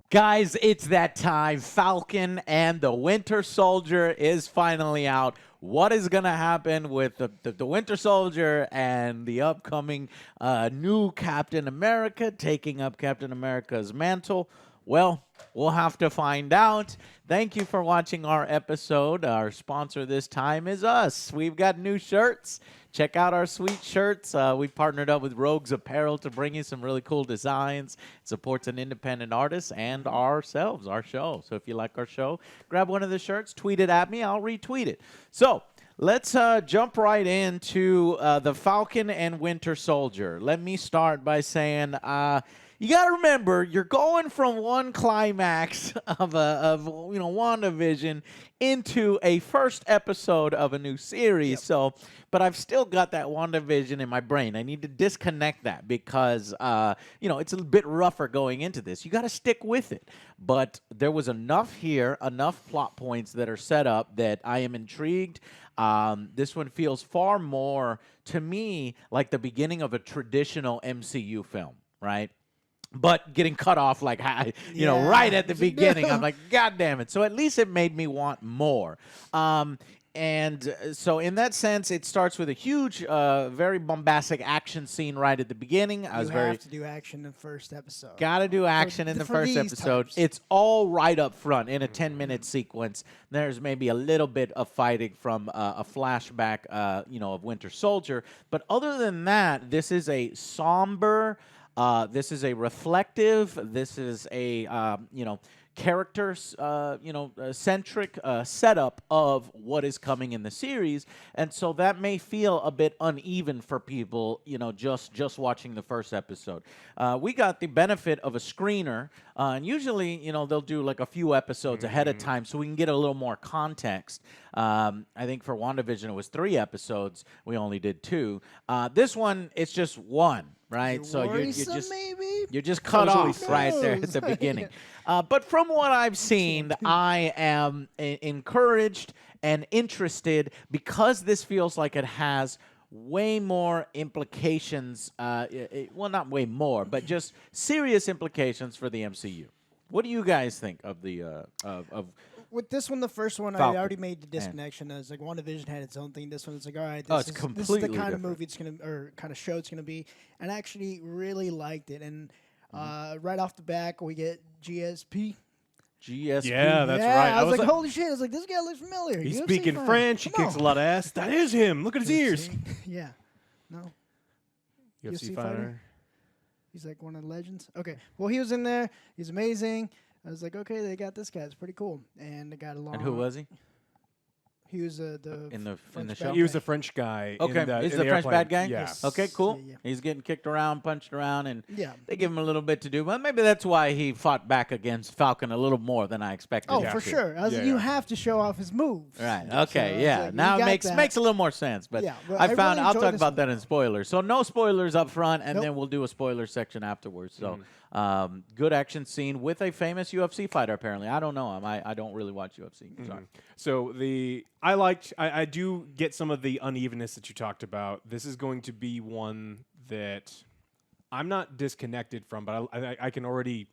Guys, it's that time. Falcon and the Winter Soldier is finally out. What is going to happen with the Winter Soldier and the upcoming new Captain America taking up Captain America's mantle? Well, we'll have to find out. Thank you for watching our episode. Our sponsor this time is us. We've got new shirts. Check out our sweet shirts. We've partnered up with Rogues Apparel to bring you some really cool designs. It supports an independent artist and ourselves, our show. So if you like our show, grab one of the shirts, tweet it at me. I'll retweet it. So let's jump right into the Falcon and Winter Soldier. Let me start by saying you got to remember, you're going from one climax of WandaVision into a first episode of a new series. Yep. So, but I've still got that WandaVision in my brain. I need to disconnect that because, it's a bit rougher going into this. You got to stick with it. But there was enough here, enough plot points that are set up that I am intrigued. This one feels far more, to me, like the beginning of a traditional MCU film, right? But getting cut off like, right at the beginning. I'm like, God damn it. So at least it made me want more. And so in that sense, it starts with a huge, very bombastic action scene right at the beginning. I was have to do action in the first episode. Got to do action in the first episode. Types. It's all right up front in a 10-minute sequence. There's maybe a little bit of fighting from a flashback, of Winter Soldier. But other than that, this is a somber... this is a reflective, this is a, character-centric setup of what is coming in the series. And so that may feel a bit uneven for people, just watching the first episode. We got the benefit of a screener, and usually, they'll do like a few episodes ahead of time so we can get a little more context. I think for WandaVision, it was 3 episodes. We only did 2. This one, it's just 1. Right, so you're just cut off right there at the beginning. But from what I've seen, I am encouraged and interested because this feels like it has way more implications. Well, not way more, but just serious implications for the MCU. What do you guys think of the of? With this one, the first one, Falcon. I already made the disconnection. I was like, WandaVision had its own thing. This one, it's like, all right, it's this is completely the kind different. of movie it's gonna, or kind of show it's gonna be. And I actually really liked it. And right off the back, we get GSP. GSP. Yeah, that's yeah, right. I was like, holy shit! I was like, this guy looks familiar. He's UFC speaking fan. French. He Come kicks on. a lot of ass. That is him. Look at his ears. Yeah. No. UFC fighter? fighter. He's like one of the legends. Okay. Well, he was in there. He's amazing. I was like, okay, they got this guy. It's pretty cool. And they got along. And who was he? He was in the French show? bad He was guy. a French guy. Okay, he's in the the French airplane. bad guy? Yeah. Yes. Okay, cool. Yeah. He's getting kicked around, punched around, and Yeah. they give him a little bit to do. Well, maybe that's why he fought back against Falcon a little more than I expected. Oh, him for to. sure. I was Yeah, like, you yeah. have to show off his moves. Right. So Okay. I was Yeah. like, Now you it got that. makes a little more sense. But Yeah, well, I I found really I'll enjoyed talk this about one. that in spoilers. So no spoilers up front, and Nope. then we'll do a spoiler section afterwards. So good action scene with a famous UFC fighter. Apparently, I don't know him. I don't really watch UFC. Sorry. So I do get some of the unevenness that you talked about. This is going to be one that I'm not disconnected from, but I can already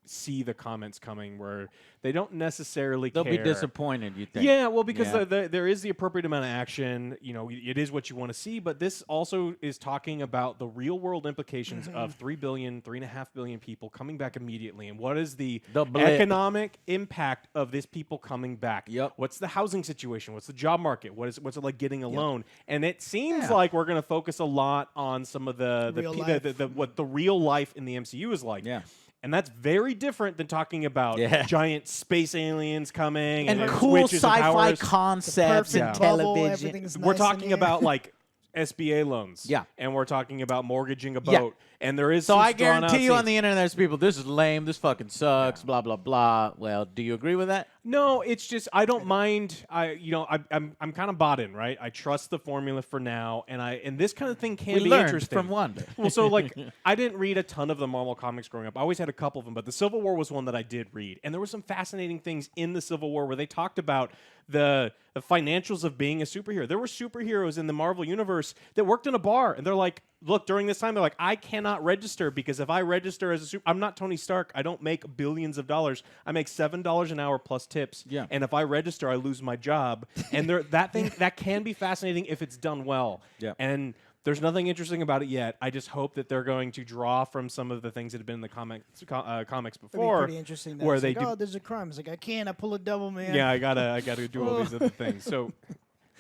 see the comments coming where they don't necessarily They'll care. be disappointed. You think? Yeah, well, because Yeah. there is the appropriate amount of action. It is what you want to see, but this also is talking about the real world implications of 3.5 billion people coming back immediately, and what is the The blip. economic impact of these people coming back? Yep. What's the housing situation? What's the job market? What's it like getting a loan? And it seems Yeah. like we're going to focus a lot on some of Real life. what the real life in the MCU is like. Yeah. And that's very different than talking about Yeah. giant space aliens coming And then cool switches of sci-fi powers. concepts and perfect bubble, television. everything's We're nice talking in here. about like SBA loans. Yeah. And we're talking about mortgaging a Yeah. boat. And there is So some I drawn-out guarantee you on scenes. the internet, there's people. This is lame. This fucking sucks. Blah blah blah. Well, do you agree with that? No, it's just I don't mind. I'm kind of bought in, right? I trust the formula for now, and this kind of thing can We be learned interesting. from Wanda. Well, so like I didn't read a ton of the Marvel comics growing up. I always had a couple of them, but the Civil War was one that I did read, and there were some fascinating things in the Civil War where they talked about the financials of being a superhero. There were superheroes in the Marvel universe that worked in a bar, and they're like, look, during this time, they're like, I cannot register because if I register as a I'm not Tony Stark. I don't make billions of dollars. I make $7 an hour plus tips. Yeah. And if I register, I lose my job. And that can be fascinating if it's done well. Yeah. And there's nothing interesting about it yet. I just hope that they're going to draw from some of the things that have been in the comics It'd be before. pretty interesting. That Where it's they like, do. oh, there's a crime. It's like I pull a double, man. Yeah, I gotta do all these other things. So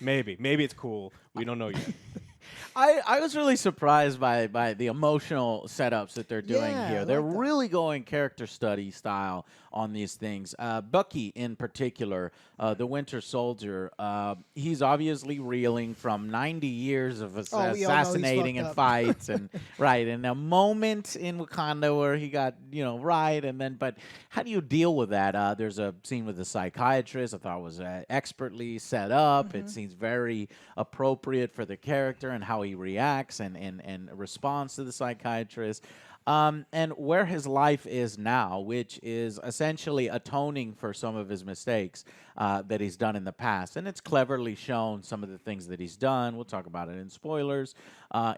maybe it's cool. We don't know yet. I was really surprised by the emotional setups that they're doing Yeah, I here. They're like that. really going character study style on these things. Bucky, in particular, the Winter Soldier, he's obviously reeling from 90 years of Oh, we all know he's assassinating fucked and up. fights, and right, and a moment in Wakanda where he got right, and then but how do you deal with that? There's a scene with the psychiatrist. I thought was expertly set up. It seems very appropriate for the character and how he reacts and responds to the psychiatrist. And where his life is now, which is essentially atoning for some of his mistakes that he's done in the past. And it's cleverly shown some of the things that he's done. We'll talk about it in spoilers.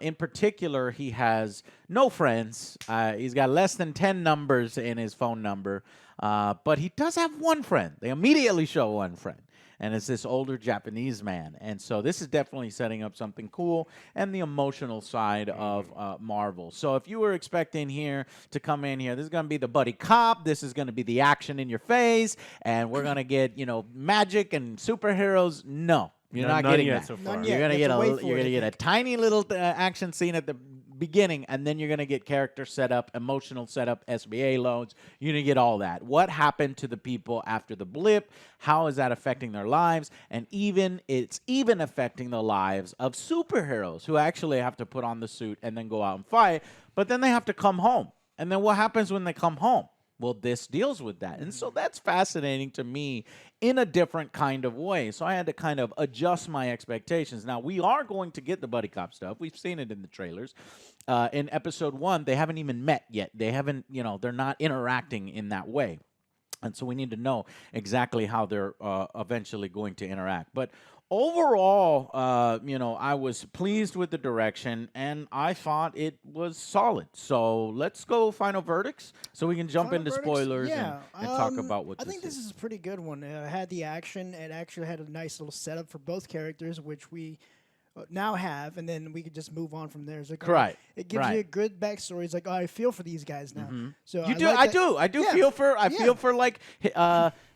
In particular, he has no friends. He's got less than 10 numbers in his phone number. But he does have one friend. They immediately show one friend. And it's this older Japanese man. And so this is definitely setting up something cool and the emotional side of Marvel. So if you were expecting here to come in here, this is going to be the buddy cop. This is going to be the action in your face. And we're going to get, magic and superheroes. No, you're not None getting yet that. so far. None You're yet. going to You get have to a wait for you're it, going to I get a think. tiny little action scene at the beginning, and then you're going to get character setup, emotional setup, SBA loads. You're going to get all that. What happened to the people after the blip? How is that affecting their lives? And it's even affecting the lives of superheroes who actually have to put on the suit and then go out and fight, but then they have to come home. And then what happens when they come home? Well, this deals with that. And so that's fascinating to me in a different kind of way. So I had to kind of adjust my expectations. Now, we are going to get the buddy cop stuff. We've seen it in the trailers. In episode 1, they haven't even met yet. They haven't, they're not interacting in that way. And so we need to know exactly how they're eventually going to interact. But overall, I was pleased with the direction, and I thought it was solid. So let's go final verdicts so we can jump Final into verdicts? spoilers Yeah, and talk about what I think this is a pretty good one. It had the action. It actually had a nice little setup for both characters, which we now have, and then we could just move on from there. It's like, Right, it gives you a good backstory. It's like, oh, I feel for these guys now. So You I do, like I that- do, I do Yeah. feel for, I Yeah. feel for like,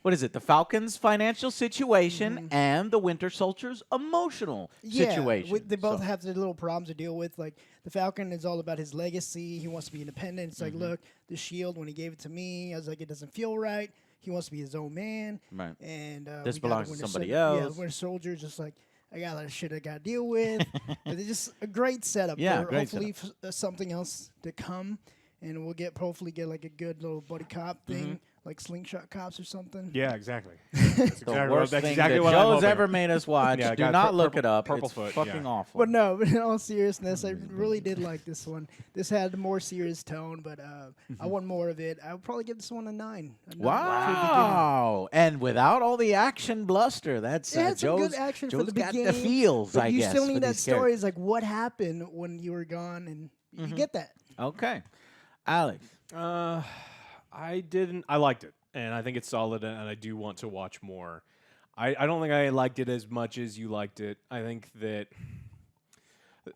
what is it? The Falcons' financial situation and the Winter Soldier's emotional situation. They both So- have their little problems to deal with. Like the Falcon is all about his legacy. He wants to be independent. It's like, look, the shield, when he gave it to me, I was like, it doesn't feel right. He wants to be his own man. Right. And This we got belongs to Winter somebody Yeah, else. Winter Soldier's just like, I got a lot of shit I got to deal with. But it's just a great setup Yeah, for great hopefully something else to come. And we'll hopefully get like a good little buddy cop thing, like Slingshot Cops or something. Yeah, exactly. the worst that's thing exactly that what I'm Joe's hoping. ever made us watch. Yeah, Do got not look purple- it up. purple It's foot, fucking yeah. awful. But no, but in all seriousness, I really did like this one. This had a more serious tone, but I want more of it. I would probably give this one a 9. A 9 Wow. And without all the action bluster, that's It had some Joe's, good action Joe's for the got beginning. the feels, but I you guess. still for need that these story. It's like what happened when you were gone, and you get that. Okay. Alex. I didn't. I liked it, and I think it's solid, and I do want to watch more. I don't think I liked it as much as you liked it. I think that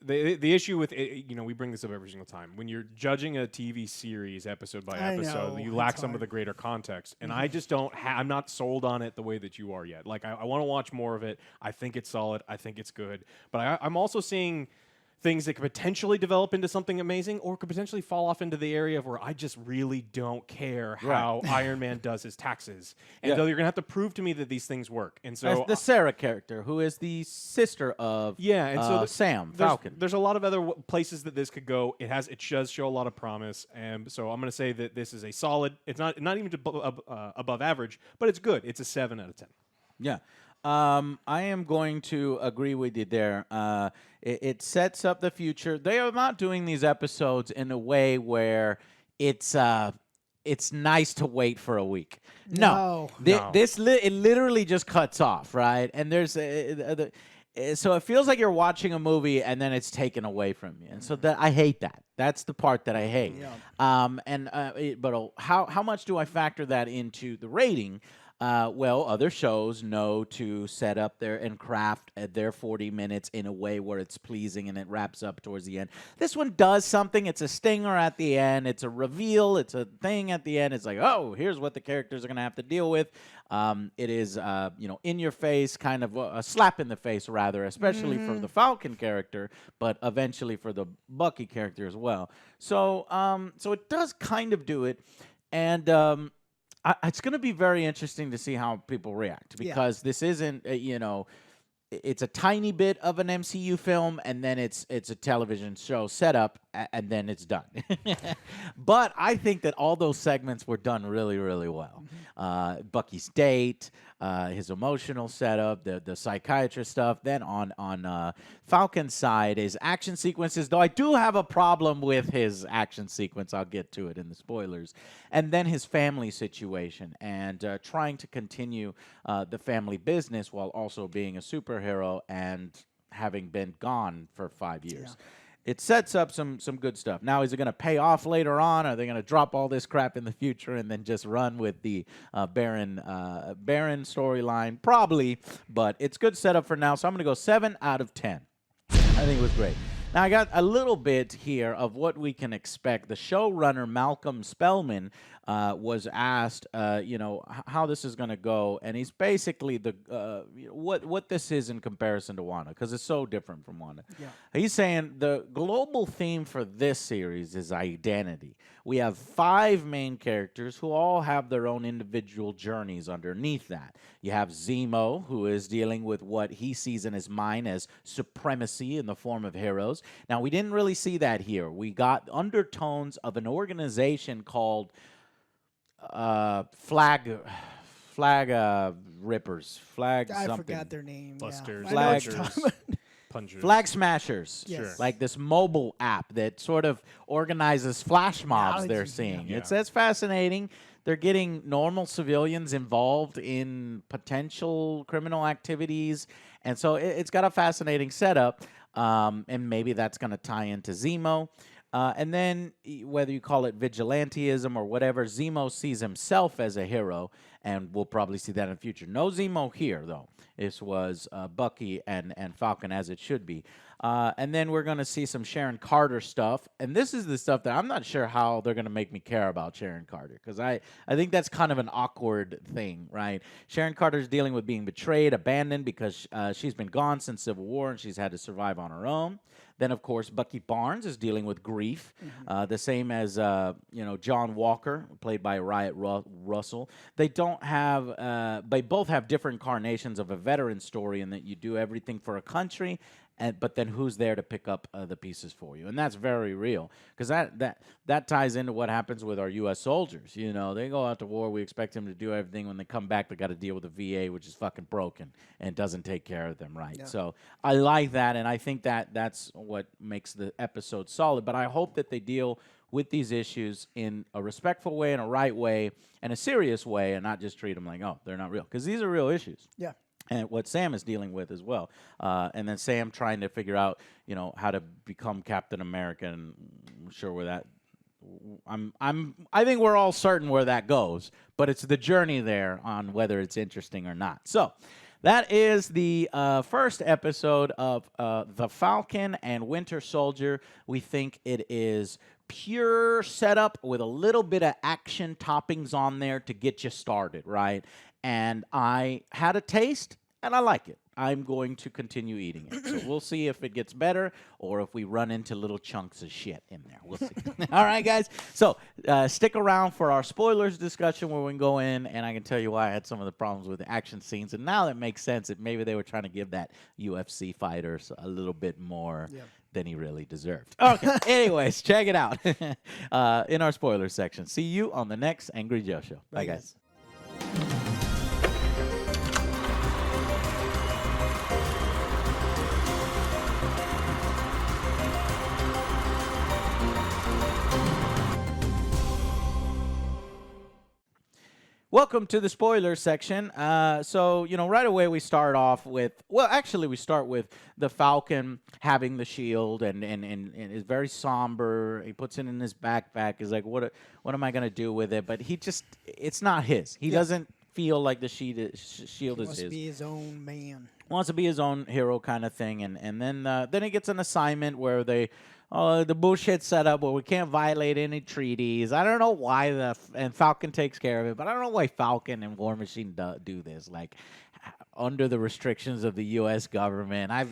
the issue with it, we bring this up every single time. When you're judging a TV series episode by I episode, know, you it's lack some of hard. the greater context, and I just don't. I'm not sold on it the way that you are yet. Like I want to watch more of it. I think it's solid. I think it's good, but I'm also seeing things that could potentially develop into something amazing or could potentially fall off into the area of where I just really don't care how Iron Man does his taxes. And Yeah. though you're going to have to prove to me that these things work. And so That's the Sarah character, who is the sister of and so Sam, there's, Falcon. There's a lot of other places that this could go. It does show a lot of promise. And so I'm going to say that this is a solid, it's not even above average, but it's good. It's a 7 out of 10. Yeah. I am going to agree with you there. It sets up the future. They are not doing these episodes in a way where it's nice to wait for a week. No. No. It literally just cuts off, right? And there's So it feels like you're watching a movie and then it's taken away from you, and so that I hate that. That's the part that I hate. Yeah. But how much do I factor that into the rating? Well, other shows know to set up and craft their 40 minutes in a way where it's pleasing and it wraps up towards the end. This one does something. It's a stinger at the end. It's a reveal. It's a thing at the end. It's like, oh, here's what the characters are going to have to deal with. It is, in your face, kind of a slap in the face, rather, especially for the Falcon character, but eventually for the Bucky character as well. So it does kind of do it, and it's going to be very interesting to see how people react because this isn't, it's a tiny bit of an MCU film, and then it's a television show setup, and then it's done. But I think that all those segments were done really, really well. Bucky's date, his emotional setup, the psychiatrist stuff. Then on Falcon's side is action sequences, though I do have a problem with his action sequence. I'll get to it in the spoilers. And then his family situation and trying to continue the family business while also being a superhero and having been gone for 5 years. Yeah. It sets up some good stuff. Now, is it going to pay off later on? Are they going to drop all this crap in the future and then just run with the Baron storyline? Probably, but it's good setup for now. So I'm going to go 7 out of 10. I think it was great. Now, I got a little bit here of what we can expect. The showrunner, Malcolm Spellman, was asked, how this is going to go, and he's basically what this is in comparison to Wanda, because it's so different from Wanda. Yeah. He's saying the global theme for this series is identity. We have 5 main characters who all have their own individual journeys underneath that. You have Zemo, who is dealing with what he sees in his mind as supremacy in the form of heroes. Now, we didn't really see that here. We got undertones of an organization called Flag Rippers. Flag something. I forgot their name. Busters. Yeah. Flag Smashers. Yes. Sure. Like this mobile app that sort of organizes flash mobs they're seeing. Yeah. It's fascinating. They're getting normal civilians involved in potential criminal activities. And so it's got a fascinating setup. And maybe that's going to tie into Zemo. And then whether you call it vigilantism or whatever, Zemo sees himself as a hero, and we'll probably see that in the future. No Zemo here, though. This was Bucky and Falcon, as it should be. And then we're going to see some Sharon Carter stuff. And this is the stuff that I'm not sure how they're going to make me care about Sharon Carter, because I think that's kind of an awkward thing, right? Sharon Carter's dealing with being betrayed, abandoned, because she's been gone since Civil War, and she's had to survive on her own. Then, of course, Bucky Barnes is dealing with grief, the same as John Walker, played by Riot Russell. They both have different incarnations of a veteran story, in that you do everything for a country, but then who's there to pick up the pieces for you? And that's very real, because that ties into what happens with our U.S. soldiers. You know, they go out to war. We expect them to do everything. When they come back, they got to deal with the VA, which is fucking broken and doesn't take care of them right. Yeah. So I like that, and I think that's what makes the episode solid. But I hope that they deal with these issues in a respectful way, in a right way, and a serious way, and not just treat them like, oh, they're not real, because these are real issues. Yeah. And what Sam is dealing with as well, and then Sam trying to figure out, how to become Captain America, and I'm sure where that. I think we're all certain where that goes, but it's the journey there on whether it's interesting or not. So that is the first episode of The Falcon and Winter Soldier. We think it is pure setup with a little bit of action toppings on there to get you started, right? And I had a taste, and I like it. I'm going to continue eating it. So we'll see if it gets better or if we run into little chunks of shit in there. We'll see. All right, guys. So stick around for our spoilers discussion where we can go in, and I can tell you why I had some of the problems with the action scenes. And now that makes sense. That maybe they were trying to give that UFC fighter a little bit more than he really deserved. Okay. Anyways, check it out in our spoiler section. See you on the next Angry Joe Show. Bye, guys. Welcome to the spoiler section. So, right away we start off with, well, actually we start with the Falcon having the shield and is very somber. He puts it in his backpack. He's like, what am I going to do with it? But it's not his. He doesn't feel like the shield is He his. wants to be his own man. Wants to be his own hero kind of thing. And then he gets an assignment where the bullshit setup where we can't violate any treaties. I don't know why and Falcon takes care of it, but I don't know why Falcon and War Machine do this. Like, under the restrictions of the U.S. government. I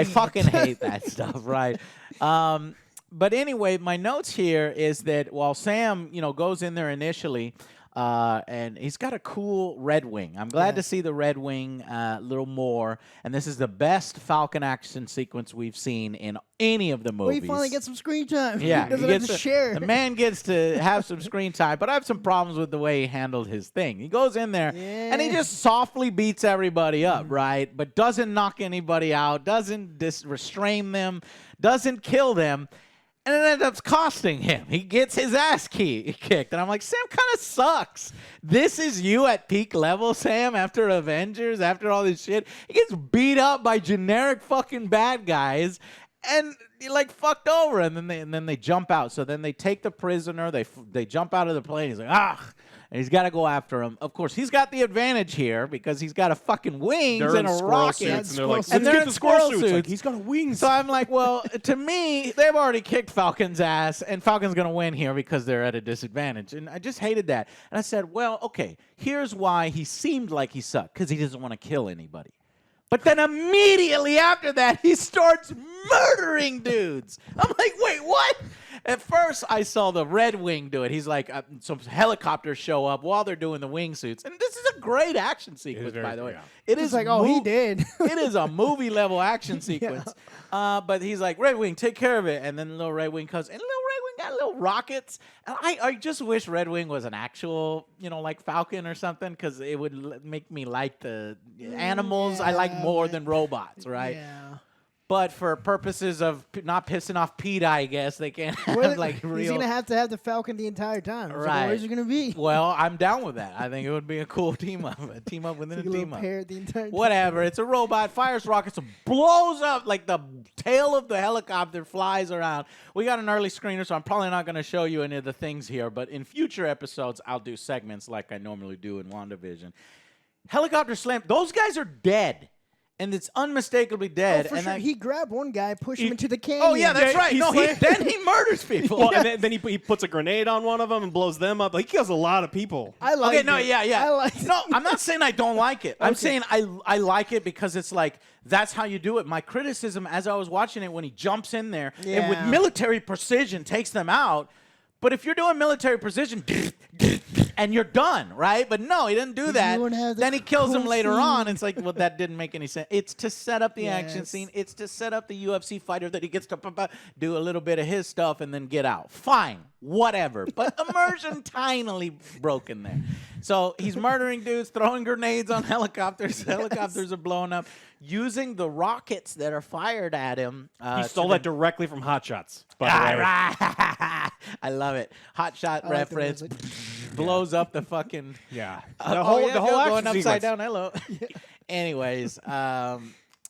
fucking hate that stuff, right? But anyway, my notes here is that while Sam, goes in there initially, and he's got a cool Red Wing. I'm glad to see the Red Wing a little more. And this is the best Falcon action sequence we've seen in any of the movies. Well, he finally gets some screen time. Yeah, he doesn't have to share. The man gets to have some screen time, but I have some problems with the way he handled his thing. He goes in there and he just softly beats everybody up, right? But doesn't knock anybody out, doesn't restrain them, doesn't kill them. And it ends up costing him. He gets his ass kicked. And I'm like, Sam kind of sucks. This is you at peak level, Sam, after Avengers, after all this shit. He gets beat up by generic fucking bad guys. And he fucked over. And then they jump out. So then they take the prisoner. They jump out of the plane. He's like, and he's got to go after him. Of course, he's got the advantage here because he's got a fucking wings and a rocket. And they're like, and they're in squirrel suits. Like, he's got a wings. So I'm like, well, to me, they've already kicked Falcon's ass, and Falcon's going to win here because they're at a disadvantage. And I just hated that. And I said, well, okay, here's why he seemed like he sucked, because he doesn't want to kill anybody. But then immediately after that, he starts murdering dudes. I'm like, wait, what? At first, I saw the Red Wing do it. He's like, some helicopters show up while they're doing the wingsuits. And this is a great action sequence, by the way. Yeah. It is like, oh, he did. It is a movie-level action sequence. But he's like, Red Wing, take care of it. And then little Red Wing comes, and little Red Wing got little rockets. And I just wish Red Wing was an actual, like Falcon or something, because it would make me like the animals I like more than robots, right? Yeah. But for purposes of not pissing off PETA, I guess they can't have real. He's gonna have to have the Falcon the entire time. Right? Where's it gonna be? Well, I'm down with that. I think it would be a cool team up within a team up. The entire Whatever. It's a robot, fires rockets, and blows up like the tail of the helicopter flies around. We got an early screener, so I'm probably not going to show you any of the things here. But in future episodes, I'll do segments like I normally do in WandaVision. Helicopter slam. Those guys are dead. And it's unmistakably dead. For and sure. He grabbed one guy, pushed him into the canyon. Oh, yeah, that's right. No, then he murders people. Well, and then he puts a grenade on one of them and blows them up. Like, he kills a lot of people. I like it. I like it. No, I'm not saying I don't like it. I'm saying I like it because it's like, that's how you do it. My criticism as I was watching it when he jumps in there and with military precision takes them out. But if you're doing military precision and you're done, right? But no, he didn't do that. Then he kills him later on. It's like, well, that didn't make any sense. It's to set up the action scene. It's to set up the UFC fighter that he gets to do a little bit of his stuff and then get out. Fine, whatever. But immersion tinily broken there. So he's murdering dudes, throwing grenades on helicopters. Helicopters are blowing up. Using the rockets that are fired at him. He stole that directly from Hot Shots, by the way. I love it. Hot Shot reference. Blows up the fucking... Yeah. The whole action going upside sequence. down. Hello. Anyways,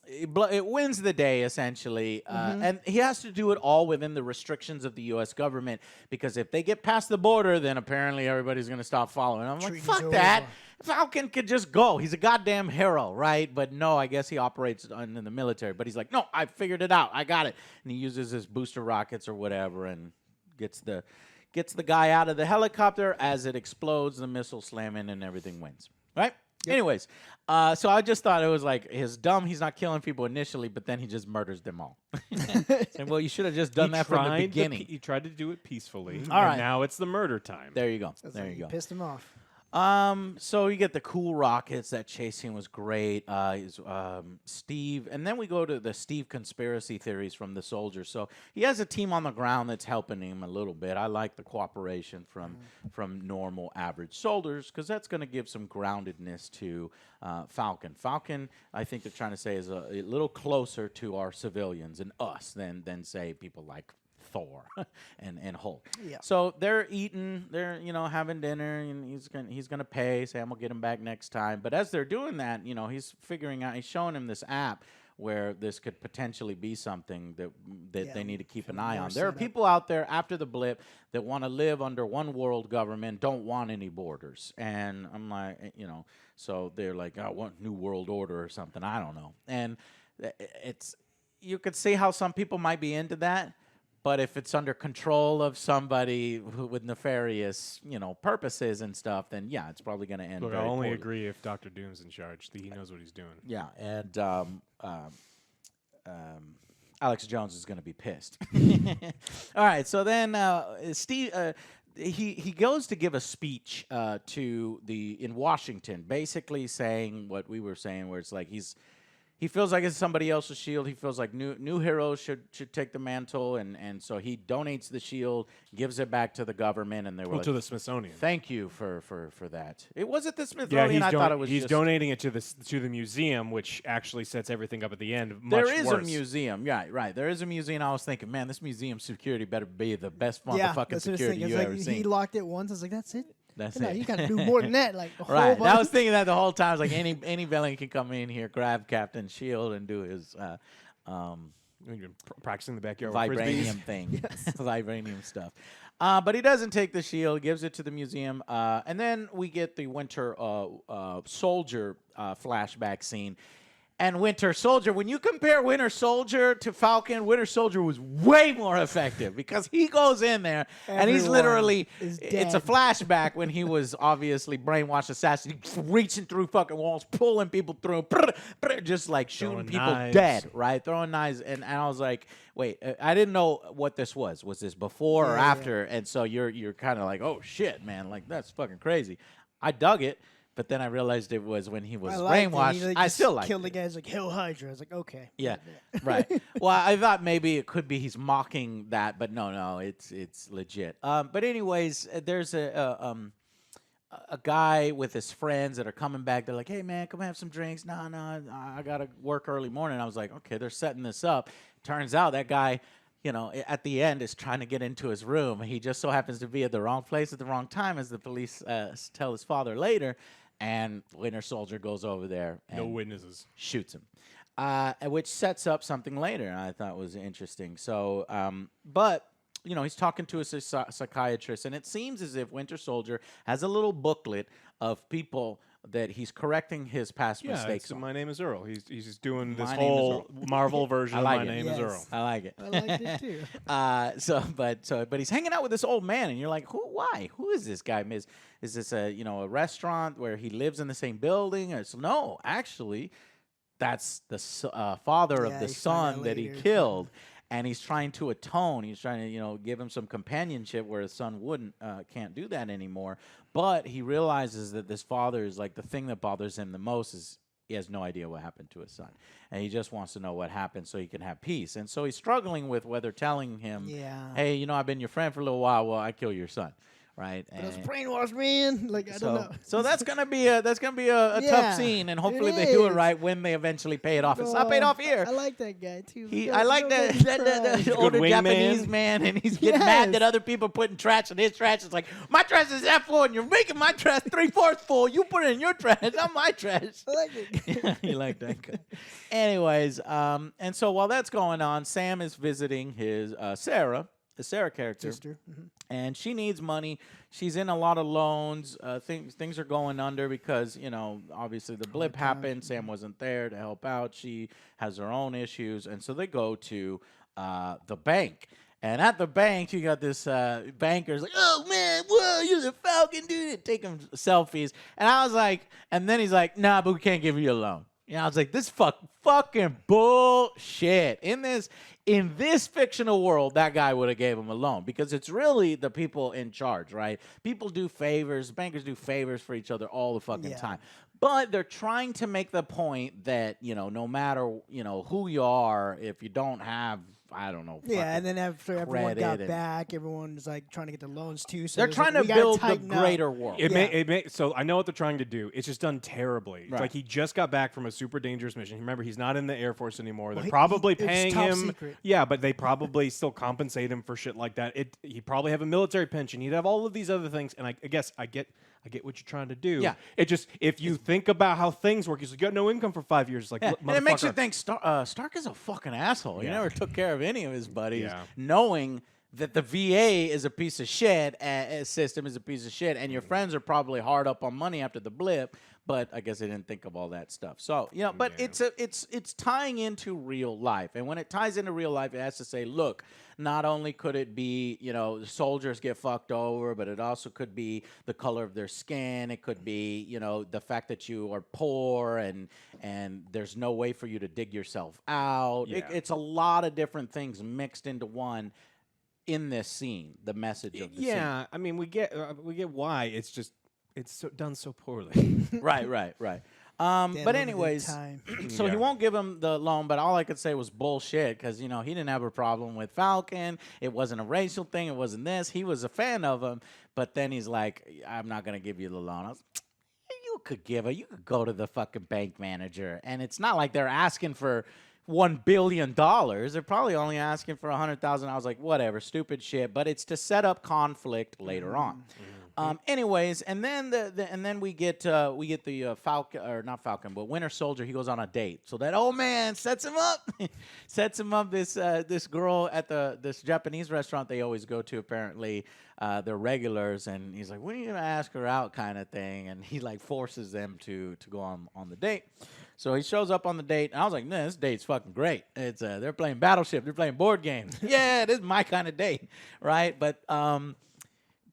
it wins the day, essentially. And he has to do it all within the restrictions of the U.S. government, because if they get past the border, then apparently everybody's going to stop following. I'm like, fuck that. Falcon could just go. He's a goddamn hero, right? But no, I guess he operates in the military. But he's like, no, I figured it out. I got it. And he uses his booster rockets or whatever and gets the guy out of the helicopter. As it explodes, the missile slamming and everything wins, right? Yep. Anyways, so I just thought it was like he's not killing people initially, but then he just murders them all. And well, you should have just done that from the beginning. He tried to do it peacefully. All right. Now it's the murder time. There you go. There you go. Pissed him off. So you get the cool rockets. That chase scene was great. Steve, and then we go to the Steve conspiracy theories from the soldiers. So he has a team on the ground that's helping him a little bit. I like the cooperation from normal average soldiers, because that's going to give some groundedness to Falcon. Falcon, I think they're trying to say, is a little closer to our civilians and us than say people like Thor and Hulk. Yeah. So they're eating, they're having dinner, and he's gonna pay. Sam will get him back next time. But as they're doing that, he's figuring out. He's showing him this app where this could potentially be something that they need to keep an eye on. There are people out there after the blip that want to live under one world government, don't want any borders. And I'm like, so they're like, I want New World Order or something. I don't know. And you could see how some people might be into that. But if it's under control of somebody with nefarious, purposes and stuff, then yeah, it's probably going to end. Look, very I only poorly. agree if Dr. Doom's in charge. He knows what he's doing. Yeah, and Alex Jones is going to be pissed. All right, so then Steve, he goes to give a speech in Washington, basically saying what we were saying, where it's like he feels like it's somebody else's shield. He feels like new heroes should take the mantle, and so he donates the shield, gives it back to the government, and they were to the Smithsonian. Thank you for that. It was at the Smithsonian. I thought it was. He's donating it to the museum, which actually sets everything up at the end. There is a museum, right? There is a museum. I was thinking, man, this museum security better be the best motherfucking security you've ever seen. He locked it once. I was like, that's it. That's no, it. you got to do more than that. Like a whole right. bunch. I was thinking that the whole time. I was like, any villain can come in here, grab Captain Shield, and do his practicing the backyard vibranium thing, vibranium stuff. But he doesn't take the shield, gives it to the museum, and then we get the Winter Soldier flashback scene. And Winter Soldier, when you compare Winter Soldier to Falcon, Winter Soldier was way more effective because he goes in there and he's literally, it's a flashback when he was obviously brainwashed assassin, reaching through fucking walls, pulling people through, just like shooting people dead, right? Throwing knives. And I was like, wait, I didn't know what this was. Was this before or after? And so you're kind of like, oh shit, man, like that's fucking crazy. I dug it. But then I realized it was when he was brainwashed. I still liked it. Killed the guys like Hail Hydra. I was like, okay. Yeah, right. Well, I thought maybe it could be he's mocking that, but no, it's legit. But anyways, there's a guy with his friends that are coming back. They're like, hey man, come have some drinks. No, I gotta work early morning. I was like, okay, they're setting this up. Turns out that guy, at the end is trying to get into his room. He just so happens to be at the wrong place at the wrong time, as the police tell his father later. And Winter Soldier goes over there and no witnesses, shoots him, which sets up something later. And I thought was interesting. So, but he's talking to a psychiatrist, and it seems as if Winter Soldier has a little booklet of people that he's correcting his past mistakes on. My name is Earl. He's doing this whole Marvel version of My Name is Earl. I like it. I liked it too. But he's hanging out with this old man, and you're like, why? Who is this guy? Is this a restaurant where he lives in the same building? No, actually, that's the father of the son that he killed. And he's trying to atone. He's trying to, give him some companionship where his son can't do that anymore. But he realizes that this father is like the thing that bothers him the most is he has no idea what happened to his son. And he just wants to know what happened so he can have peace. And so he's struggling with whether telling him, hey, I've been your friend for a little while. Well, I kill your son. Right, but it's brainwashed, man. Like I don't know. So that's gonna be a tough scene, and hopefully they do it right when they eventually pay it off. It's not paid off here. I like that guy too. I like that older Japanese man, and he's getting mad that other people are putting trash in his trash. It's like my trash is that full, and you're making my trash 3/4 full. You put it in your trash, not my trash. I like it. You like that guy. Anyways, and so while that's going on, Sam is visiting his Sarah. The Sarah character, sister. Mm-hmm. And she needs money. She's in a lot of loans. Things are going under because, obviously the blip happened. Sam wasn't there to help out. She has her own issues. And so they go to the bank. And at the bank, you got this banker's like, oh, man, whoa, you're the Falcon, dude. Taking selfies. And I was like, and then he's like, nah, but we can't give you a loan. I was like, this fucking bullshit. In this fictional world, that guy would have gave him a loan because it's really the people in charge, right? People do favors. Bankers do favors for each other all the fucking time. But they're trying to make the point that, no matter, who you are, if you don't have I don't know. Yeah, fucking and then after everyone credit got and- back, everyone's like trying to get the loans too. So They're it's trying like, to we gotta build the tighten up. greater world. So I know what they're trying to do. It's just done terribly. Right. Like he just got back from a super dangerous mission. Remember, he's not in the Air Force anymore. They're Well, probably it's paying top him. secret. Yeah, but they probably still compensate him for shit like that. He'd probably have a military pension. He'd have all of these other things. And I guess I get what you're trying to do. Yeah. It just, if you think about how things work, he's like, you got no income for 5 years. It's like, Yeah, "Look, and it makes you motherfucker." think Stark is a fucking asshole. He Yeah. never took care of any of his buddies, Yeah. knowing that the VA is a piece of shit, system is a piece of shit, and your friends are probably hard up on money after the blip. But I guess they didn't think of all that stuff. So but Yeah. it's tying into real life, and when it ties into real life, it has to say, look, not only could it be the soldiers get fucked over, but it also could be the color of their skin. It could be the fact that you are poor and there's no way for you to dig yourself out. Yeah. It's a lot of different things mixed into one. In this scene, the message of the Yeah, I mean, we get why. It's just, it's done so poorly. scene. Right. They had But limited anyways, time. so he Yeah. won't give him the loan, but all I could say was bullshit because, he didn't have a problem with Falcon. It wasn't a racial thing. It wasn't this. He was a fan of him. But then he's like, I'm not going to give you the loan. I was, you could go to the fucking bank manager. And it's not like they're asking for $1 billion. They're probably only asking for $100,000. I was like, whatever, stupid shit. But it's to set up conflict later on. Anyways, and then then we get the Falcon, or not Falcon, but Winter Soldier. He goes on a date. So that old man sets him up, this girl at this Japanese restaurant they always go to. Apparently, they're regulars, and he's like, "When are you gonna ask her out?" kind of thing, and he like forces them to go on the date. So he shows up on the date, and I was like, "Man, this date's fucking great. It's they're playing Battleship, they're playing board games. Yeah, this is my kind of date, right?"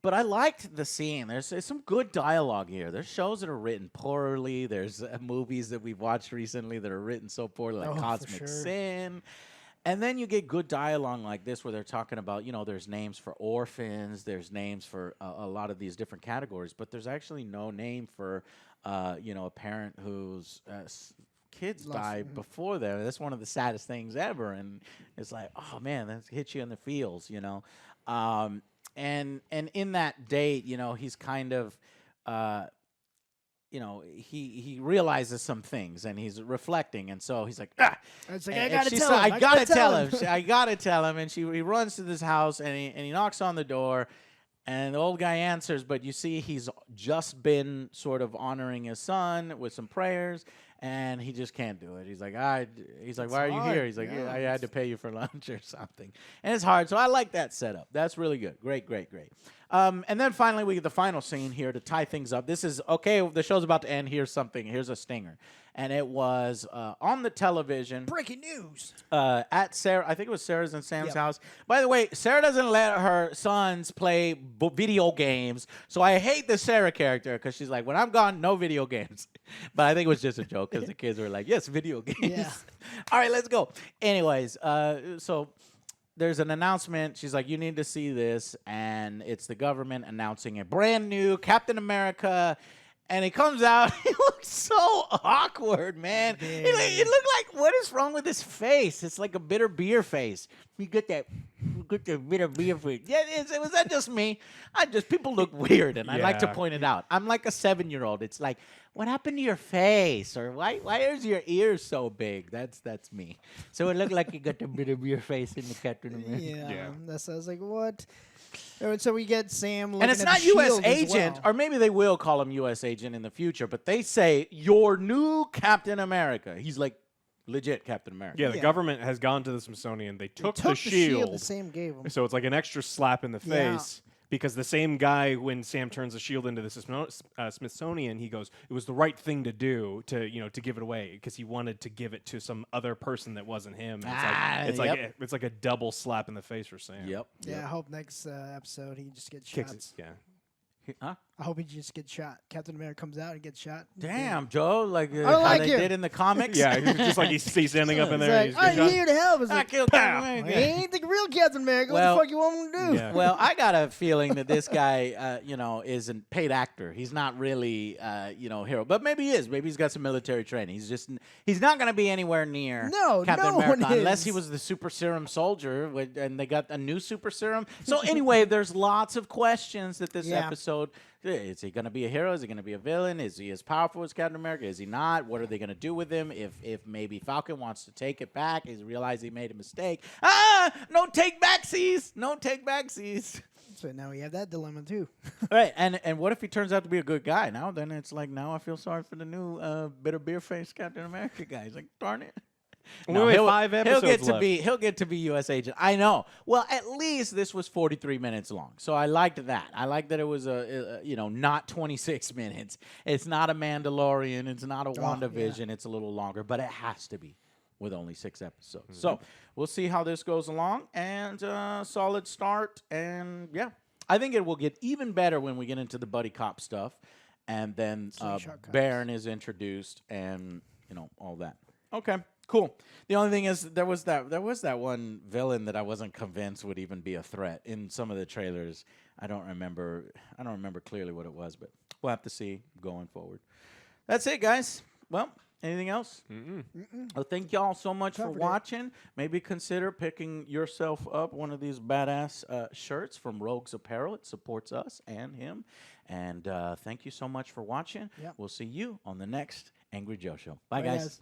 But I liked the scene. There's some good dialogue here. There's shows that are written poorly. There's movies that we've watched recently that are written so poorly, like Oh, for Cosmic sure. Sin. And then you get good dialogue like this where they're talking about, there's names for orphans, there's names for a lot of these different categories, but there's actually no name for, a parent whose kids Lost- died before them. That's one of the saddest things ever. And it's like, oh, man, that hits you in the feels, And in that date, he's kind of, he realizes some things and he's reflecting, and so he's like, ah. It's like, And I gotta she tell said, him. I gotta tell him. I gotta tell him. And he runs to this house and he knocks on the door, and the old guy answers, but you see he's just been sort of honoring his son with some prayers. And he just can't do it. He's like, why are you hard. here? He's like, Yeah, I had to pay you for lunch or something. And it's hard. So I like that setup. That's really good. Great. And then finally, we get the final scene here to tie things up. This is, okay, the show's about to end. Here's a stinger. And it was on the television. Breaking news. At Sarah, I think it was Sarah's and Sam's Yep. house. By the way, Sarah doesn't let her sons play video games, so I hate the Sarah character because she's like, when I'm gone, no video games. But I think it was just a joke because the kids were like, yes, video games. Yeah. All right, let's go. Anyways, so there's an announcement. She's like, you need to see this, and it's the government announcing a brand new Captain America. And he comes out, he looks so awkward, man. It looked like, what is wrong with his face? It's like a bitter beer face. You get that bitter beer face. Yeah, was that just me? People look weird, and I like to Yeah. point it out. I'm like a 7-year-old. It's like, what happened to your face? Or why is your ears so big? That's me. So it looked like you got the bitter beer face in the Captain America. Yeah. That's, I was like, what? So we get Sam looking And it's at not the U.S. shield as agent, well. or maybe they will call him U.S. agent in the future, but they say, your new Captain America. He's like legit Captain America. Yeah, the Yeah. government has gone to the Smithsonian. They took, Took the shield. the Sam gave him. So it's like an extra slap in the Yeah. face because the same guy, when Sam turns the shield into the Smithsonian, he goes, "It was the right thing to do to give it away because he wanted to give it to some other person that wasn't him." And it's like a double slap in the face for Sam. Yep. Yeah, I hope next episode he just gets Kicks shot. it. Yeah. Huh? I hope he just gets shot. Captain America comes out and gets shot. Damn, Joe, like don't how like they him. did in the comics. Yeah, he's just like he's standing up in It's there. like, and I'm he's getting here to help. It's I like, killed Captain he America. ain't the real Captain America. Well, What the fuck you want me to do? Yeah. Well, I got a feeling that this guy, is a paid actor. He's not really, hero, but maybe he is. Maybe he's got some military training. He's not going to be anywhere near No, Captain no America one unless he is. was the super serum soldier, and they got a new super serum. So anyway, there's lots of questions that this Yeah. episode. Is he going to be a hero? Is he going to be a villain? Is he as powerful as Captain America? Is he not? What are they going to do with him? If maybe Falcon wants to take it back, he's realized he made a mistake. No take backsies. No take backsies. So now we have that dilemma too. Right, and what if he turns out to be a good guy? Now then it's like now I feel sorry for the new bitter beer faced Captain America guy. He's like, darn it. We only have 5 episodes He'll get to be U.S. agent. I know. Well, at least this was 43 minutes long, so I liked that. I liked that it was not 26 minutes. It's not a Mandalorian. It's not a WandaVision. It's a little longer, but it has to be with only 6 episodes. So we'll see how this goes along, and solid start. And yeah, I think it will get even better when we get into the buddy cop stuff, and then Slingshot cops. Baron is introduced, and all that. Okay. Cool. The only thing is there was that one villain that I wasn't convinced would even be a threat in some of the trailers. I don't remember clearly what it was, but we'll have to see going forward. That's it, guys. Well, anything else? Well, thank y'all so much for watching. Maybe consider picking yourself up one of these badass shirts from Rogues Apparel. It supports us and him. And thank you so much for watching. Yep. We'll see you on the next Angry Joe Show. Bye, guys.